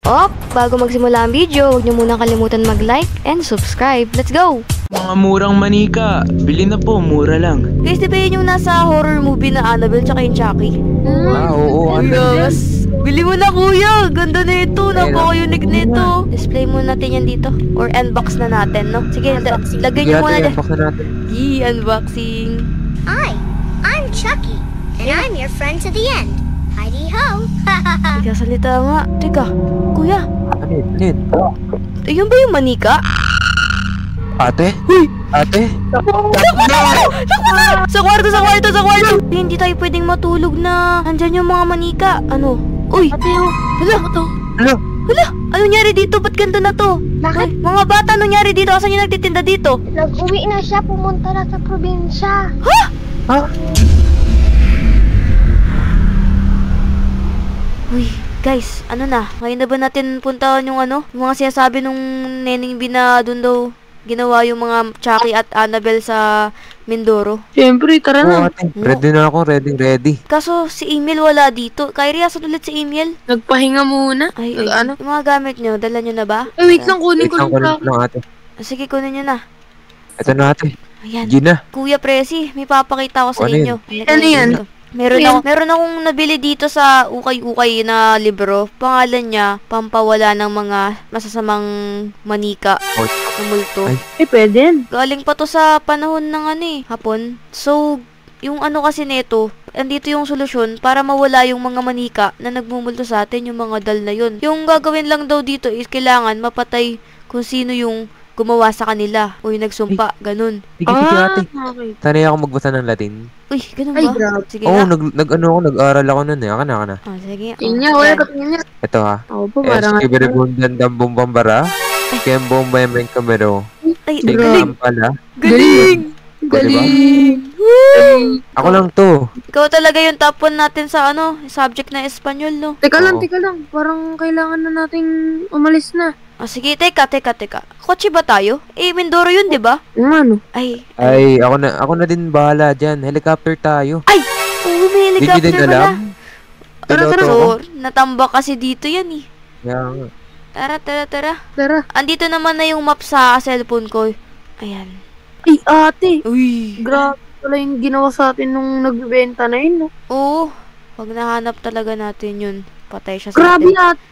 Bago magsimula ang video, huwag niyo muna kalimutan mag-like and subscribe. Let's go! Mga murang manika, bili na po, mura lang. Guys, di ba yun yung nasa horror movie na Annabelle tsaka yung Chucky? Oo, Yes! Bili mo na kuya! Ganda na ito! Napaka-unique nito! Display muna natin yan dito. Or unbox na natin, no? Sige, lagay niyo muna dyan. Unboxing! Hi, I'm Chucky, and I'm your friend to the end. Heidi-ho! Teka, salita nga. Teka, kuya. Ano? Ayun ba yung manika? Ate? Ate? Sa kwarto! Hindi tayo pwedeng matulog na andyan yung mga manika. Ano? Uy! Hala! Hala! Ano nangyari dito? Ba't ganito na to? Bakit? Ay, mga bata, ano nangyari dito? Asan yung nagtitinda dito? Nag-uwi na siya, pumunta na sa probinsya. Ha? Uy, guys, ano na? Ngayon na ba natin puntahan yung ano? Yung mga sinasabi nung Neneng B na doon daw ginawa yung mga Chucky at Annabelle sa Mindoro. Siyempre, tara Oo, na. ate. Ready na ako, ready. Kaso si Emil wala dito. Kyrie, asan ulit si Emil? Nagpahinga muna. Ay, Ano? yung mga gamit nyo, dala nyo na ba? Wait lang, kunin Wait ko lang, lang. kunin lang ate. Sige, kunin nyo na. Ito na ate. Ayan. Gina. Kuya Presi, may papakita ko sa Ano inyo. Ano yan? Meron akong nabili dito sa ukay-ukay na libro. Pangalan niya, Pampawala ng mga masasamang manika na multo. Ay. Pwede yan. Galing pa to sa panahon ng hapon. So, yung ano kasi neto, andito yung solusyon para mawala yung mga manika na nagmumulto sa atin, yung mga dal na yun. Yung gagawin lang daw dito is kailangan mapatay kung sino yung gumawa sa kanila o yung nagsumpa, ganun. Sige ate. Okay. Sanay ako magbasa ng Latin. Uy, ganun Ay, ba? grabe. Sige Oo, nga. nag-aral ako nun eh. Aka na. Sige. Tingnan niya, wala Ayan. ka tingnan niya. Ito ha. Ako po, parang... Escribiribundan dam bombambara. Kem bomba yung kamero. Ay, Sige galing! pala. Galing! Galing! Ako lang to. Ikaw talaga yung top 1 natin sa subject na Espanyol, no? Teka lang. Oo. Parang kailangan na nating umalis na. Sige, teka. Kotse ba tayo? Mindoro yun, di ba? Yung ano? Ay, Ako na din bahala dyan. Helicopter tayo. may Hindi helicopter din pala. alam. Piloto ako. So, natambak kasi dito yan eh. Kaya nga. Tara. Tara. Andito naman na yung map sa cellphone ko. Ayan. Ay, ate. Uy. Grabe pala yung ginawa sa atin nung nagbebenta na yun, no? Oo. Pag nahanap talaga natin yun, patay siya sa Grabe, atin. ate.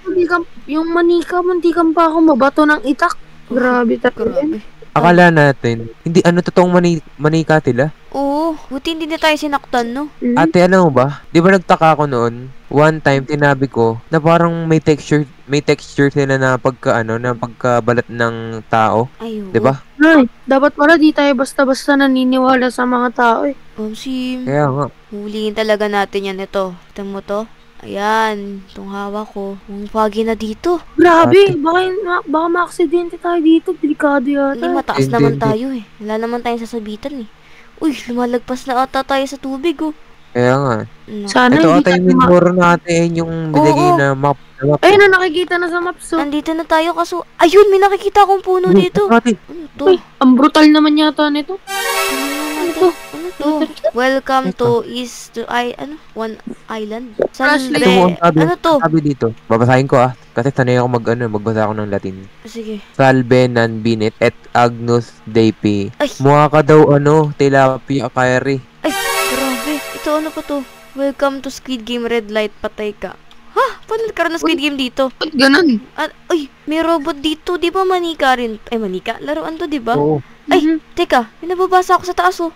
Yung manika, muntikan pa ako mabato ng itak. Grabe talaga yan. Grabe. Akala natin, hindi totoong manika tila. Oo. Buti hindi na tayo sinaktan, no? Ate, alam mo ba? Di ba nagtaka ako noon? One time, tinabi ko na parang may texture sila na pagkabalat ng tao. Ay, oo. Di ba? Ay, dapat pala di tayo basta-basta naniniwala sa mga tao eh. Bomsim. Kaya nga. Huliin talaga natin yan. Ito. Ito mo to. Ayan. Itong hawak ko. Ang foggy na dito. Grabe, baka ma-aksidente tayo dito. Delikado Hindi, yata. mataas Hindi, naman hindi. tayo eh. Wala naman tayong sasabitan eh. Uy, lumalagpas na ata tayo sa tubig oh. Kaya nga. Sana Ito hindi ata yung tayo Mindoro natin, yung binigay Oo. na map. Ayun na, nakikita na sa maps. Oh. Nandito na tayo kaso, ayun, may nakikita akong puno dito. Ate, Ano to? Uy, ang brutal naman yata nito. Ano to? Welcome to One Island. Flashlight. ito mo ang sabi, Ano to? sabi dito. Babasahin ko Kasi sanay ako magbasa ako ng Latin. Sige. Salve non binet et agnus Dei. Ay. Mukha ka daw tilapia Kyrie. Ay, grabe. Ito ano pa to? Welcome to Squid Game Red Light, patay ka. Ha? Paano nagkaroon ng Squid Game dito? Ba't ganun? Ay, may robot dito. Di ba manika rin? Ay, manika? Laruan to, di ba? Oo. Ay, teka. May nababasa ako sa taas, oh.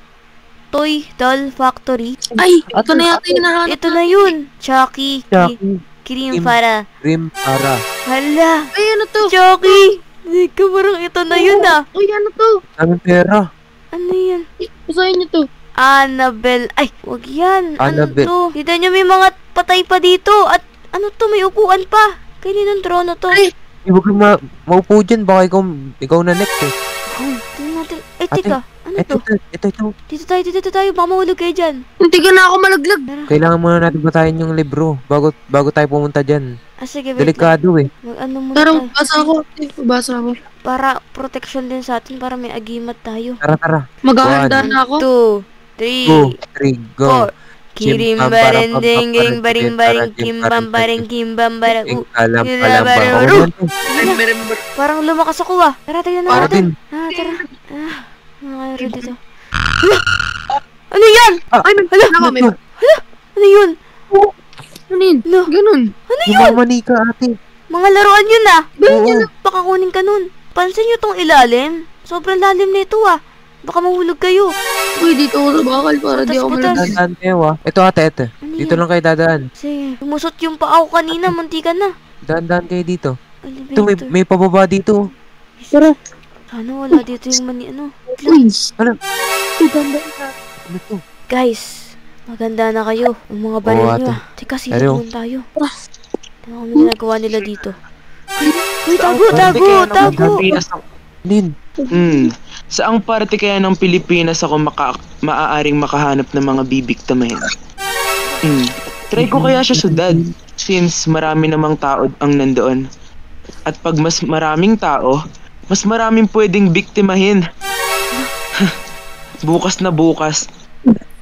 Toy Doll Factory. Ay, ito na yata yung nahanap. Ito na yun. Chucky. Cream para. Cream para. Hala. Ay, ano to? Chucky. Hindi ka parang ito na yun, ah. Ay, ano to? Daming pera. Ano yan? Basahin niyo to. Annabelle. Ay, wag yan. Annabelle. Ano to? Kita nyo may mga patay pa dito. At ano to? May upuan pa. Kaninong trono to? Ay. Huwag kang maupo dyan. Baka ikaw na next eh. Oh, tingnan natin. Ay, Ate, teka. Ano to? Ito. Dito tayo. Baka mahulog kayo dyan. Hindi ka na ako malaglag. Kailangan muna natin basahin yung libro bago tayo pumunta dyan. Sige, wait lang. Delikado eh. Mag-ano muna Tara, tayo. basa ako. Para protection din sa atin. Para may agimat tayo. Tara. Maghahanda na ako. 2, 3, 2, 3, go. 4. Kirimbarendeng geng baring baring kimbam baring kimbam bara Alam Parang lumakas ako ah. Tara, tignan Para natin. din. Tara. Mga dito. Ano yan? Ay, may kami. Ano yun? Ano yun? Lo. Ganun. Mamanika ate. Mga laruan yun ah. Oo. Baka kunin ka nun. Pansin nyo tong ilalim. Sobrang lalim na ito ah. Baka mahulog kayo. Uy, dito ako sa bakal para di ako Butas, butas. malagay. Dadaan kayo ah. Ito ate, ito. Ano Dito yun? lang kayo dadaan. Sige. Lumusot yung paa ko kanina. Muntikan na. Daan kayo dito. Ito, Elevator. may pababa dito. Tara. Sana wala dito yung ano. Uy. Ano? Ganda. Ano to? Guys, maganda na kayo. Ang mga baril Oo, nyo ate. ah. Teka, Pero- silipon tayo. Ano kami ginagawa nila dito? Uy, tago! Lin. Saang parte kaya ng Pilipinas ako maaaring makahanap ng mga bibiktimahin? Try ko kaya siya syudad, since marami namang tao ang nandoon. At pag mas maraming tao, mas maraming pwedeng biktimahin. Bukas na bukas,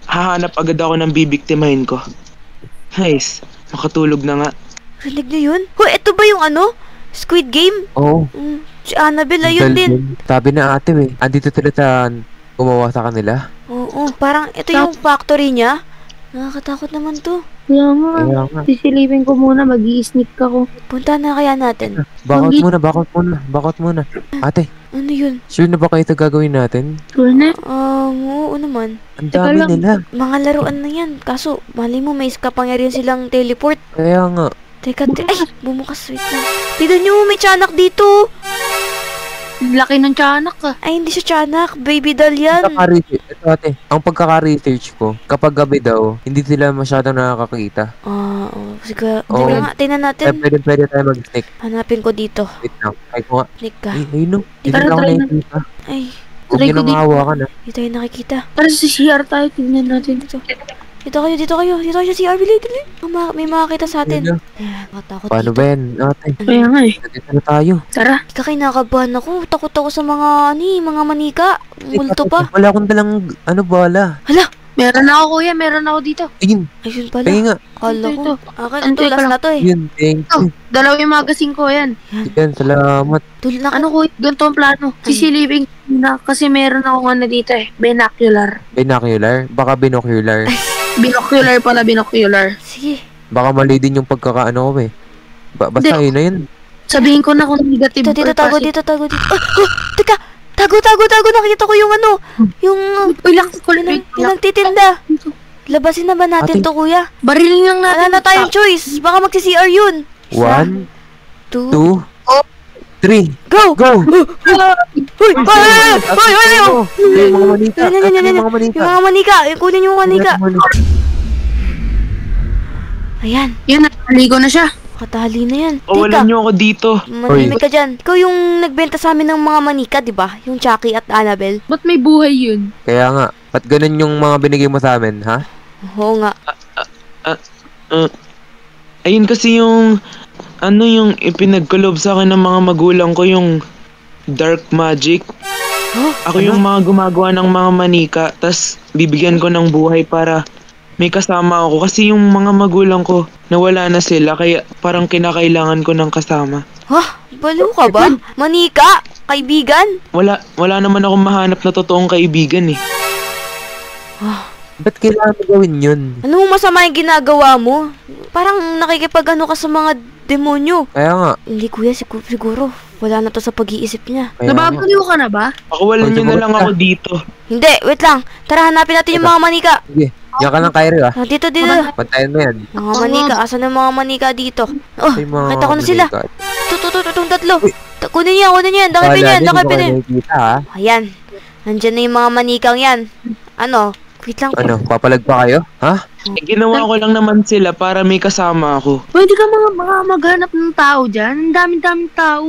hahanap agad ako ng bibiktimahin ko. Nice, makatulog na nga. Rinig niyo yun? Hoy, ito ba yung ano? Squid Game? Oo. Si Annabelle, ayun din. Sabi na ate eh. Andito sila sa gumawa sa kanila. Oo, parang ito yung factory niya. Nakakatakot naman to. Kaya nga. Kaya nga. Sisilipin ko muna. Mag-i-sneak ako. Punta na kaya natin. Bakot muna. Ate, Ano yun? sure na ba kayo ito gagawin natin? Sure na. Oo naman. Ang Teka dami lang. nila. Mga laruan na yan. Kaso, mali mo, may kapangyarihan silang teleport. Kaya nga. Teka, ay, bumukas. Wait lang. Tignan nyo, may tiyanak dito. Laki ng tiyanak ka. Ay, hindi siya tiyanak. Baby doll yan. Ito ate, ang pagkaka-research ko, kapag gabi daw, hindi sila masyadong nakakakita. Oo. Sige, Oo. tingnan Kaya natin. pwede tayo mag-sneak. Hanapin ko dito. Wait lang. Ay ko nga. Sneak ka. Ay, ayun no. Hindi Tara, na ako try na. nakikita. Ay, Huwag Try nyo ko nang dito. hawakan ah. hindi tayo nakikita. Tara sa CR tayo. Tignan natin. Dito kayo sa CR, bili. May makakita sa atin. Ayun na. Ayan, nakatakot Paano dito. ba yan, ate? Kaya nga eh. Nandito na tayo. Tara. Ika, kinakabahan ako. Takot ako sa mga manika. Multo pa. Wala akong dalang, bala. Hala, Meron ako kuya. Meron ako dito. Ayun, ayun pala. kaya nga. Kala ko. Ito. Akin, Antay tulas ko lang. na to eh. Yun, thank Oh, you. dalawa yung magazine ko yan. Yan, salamat. Tulas na Ano kuya? Ganito ang plano. Sisilipin ko na kasi meron ako ano dito eh. Binocular. Binocular? Baka binocular. Binocular pala, binocular. Sige. Baka mali din yung pagkakaano ko eh. Basta Hindi. yun na yun. Sabihin ko na kung negative Dito, or tago positive. dito. Teka. Tago. Nakita ko yung ano. Yung, Uy, lang. yung nagtitinda. Labasin na ba natin Ate. to, kuya? Barilin lang Wala natin. na tayong choice. Baka magsi-CR yun. 1, 2, 2, 3, go! go! Hoy! Yung mga manita. Yan. Yung mga manita. Yung mga manika. Kunin yung manika. Ayan. Yan, naligo na siya. Katali na yan. Kawalan niyo ako dito. Manimik ka dyan. Ikaw yung nagbenta sa amin ng mga manika, di ba? Yung Chucky at Annabelle. Ba't may buhay yun? Kaya nga, ba't ganun yung mga binigay mo sa amin, ha? Oo nga. Ayun kasi yung yung ipinagkalob sa akin ng mga magulang ko, yung dark magic. Ako yung mga gumagawa ng mga manika, tas bibigyan ko ng buhay para may kasama ako. Kasi yung mga magulang ko, nawala na sila, kaya parang kinakailangan ko ng kasama. Ha? Baliw ka ba? Manika? Kaibigan? Wala naman akong mahanap na totoong kaibigan eh. Ba't kailangan mo gawin yun? Ano mo masama yung ginagawa mo? Parang nakikipag-ano ka sa mga demonyo. Kaya nga, Hindi kuya, siguro. Wala na to sa pag-iisip niya. kaya nga. Nababaliw ka na ba? Pakawalan niyo na lang ako dito. Hindi, wait lang. Tara, hanapin natin yung mga manika. Sige, yan ka lang, Kyrie, ah. Dito. Pantayan mo yan. Mga manika. Asan ang mga manika dito? Oh, Ay, mga kita ko na sila. manita. Itong tatlo. Kunin yan. Dakipin Wala yan. din, hindi ko kayo nakikita, ha? Ayan. Nandyan na yung mga manikang yan. Ano? Wait lang. Ano, papalag pa kayo? Ha? Ginawa ko lang naman sila para may kasama ako. Pwede ka mga maghanap ng tao dyan. Ang daming tao.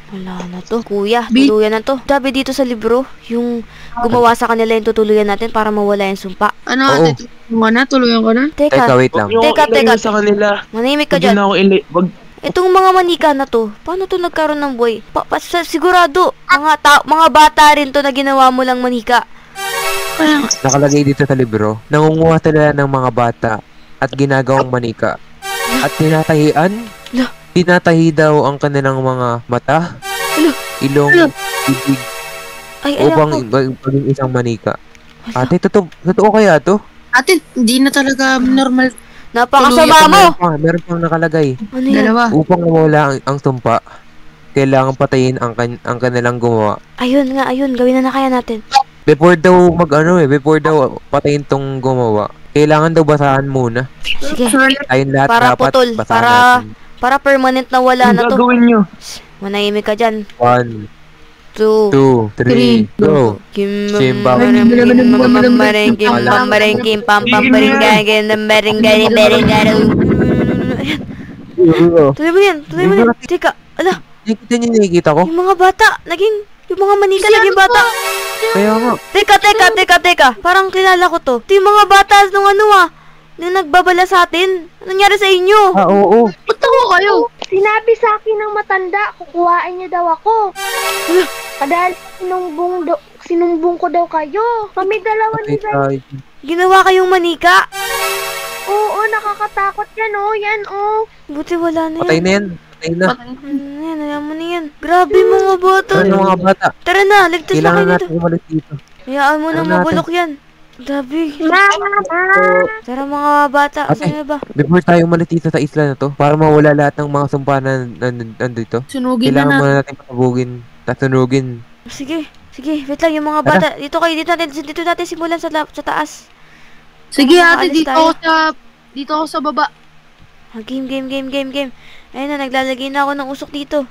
Wala na to. Kuya, Bi- tuluyan na to. Sabi dito sa libro, yung gumawa sa kanila yung tutuluyan natin para mawala yung sumpa. Ano Oo. ate? Tulungan ko na? Teka, Teka, wait lang. Huwag niyo Teka, ako ilayo teka. sa kanila. manimik ka Huwag niyo dyan. na ako wag. Itong mga manika na to, paano to nagkaroon ng buhay? Sigurado, mga bata rin to na ginawa mo lang manika. Kaya nga. Nakalagay dito sa libro, nangunguha sila ng mga bata at ginagawang manika. At tinatahian, Ala. tinatahi daw ang kanilang mga mata, Ala. ilong, bibig, Ay, alam upang ko. maging isang manika. Ate, totoo kaya to? Ate, hindi na talaga normal. Napakasama mo! Meron pang nakalagay. Ano yan? Dalawa. Upang mawala ang sumpa, kailangan patayin ang kanilang gumawa. Ayun nga, ayun. Gawin na kaya natin. Before daw before daw patayin tong gumawa, kailangan daw basahan muna. Sige. Tayong lahat Para dapat putol. basahan natin. Para permanent na wala Ang na to. gagawin nyo? Manahimik ka dyan. 1, 2, 2, 3, go! Simba. Tuloy mo yan. Teka, ala, Nakikita ko? yung mga bata, yung mga manika naging bata. Kaya nga. Teka. Parang kilala ko to. Ito yung mga bata nung nung nagbabala sa atin. Anong nangyari sa inyo? Oo. Ba't ako kayo? Sinabi sa akin ng matanda, kukuhain niya daw ako. Dahil sinumbong ko daw kayo. Kami dalawa ni Patay tayo. Ginawa kayong manika? Oo, nakakatakot yan oh. Yan oh. Buti wala na Patay yan. na yan. Patay na. Ano yan, ayaw mo na yan. Grabe mga bata. Ano mga bata? Tara na, ligtas na Kailangan kayo natin dito. umalis dito. Hayaan mo na Ano natin? mabulok yan. Grabe. Mama! Tara mga bata, Ate. saan na ba? Before tayo umalis dito sa isla na to, para mawala lahat ng mga sumpa na nandito, Sunugin kailangan na muna natin patabugin, tatunugin. Sige, wait lang yung mga bata. Dito natin simulan sa taas. Sige Ano, ate, maalis dito tayo? ako sa baba. Game. Ayun na, naglalagay na ako ng usok dito.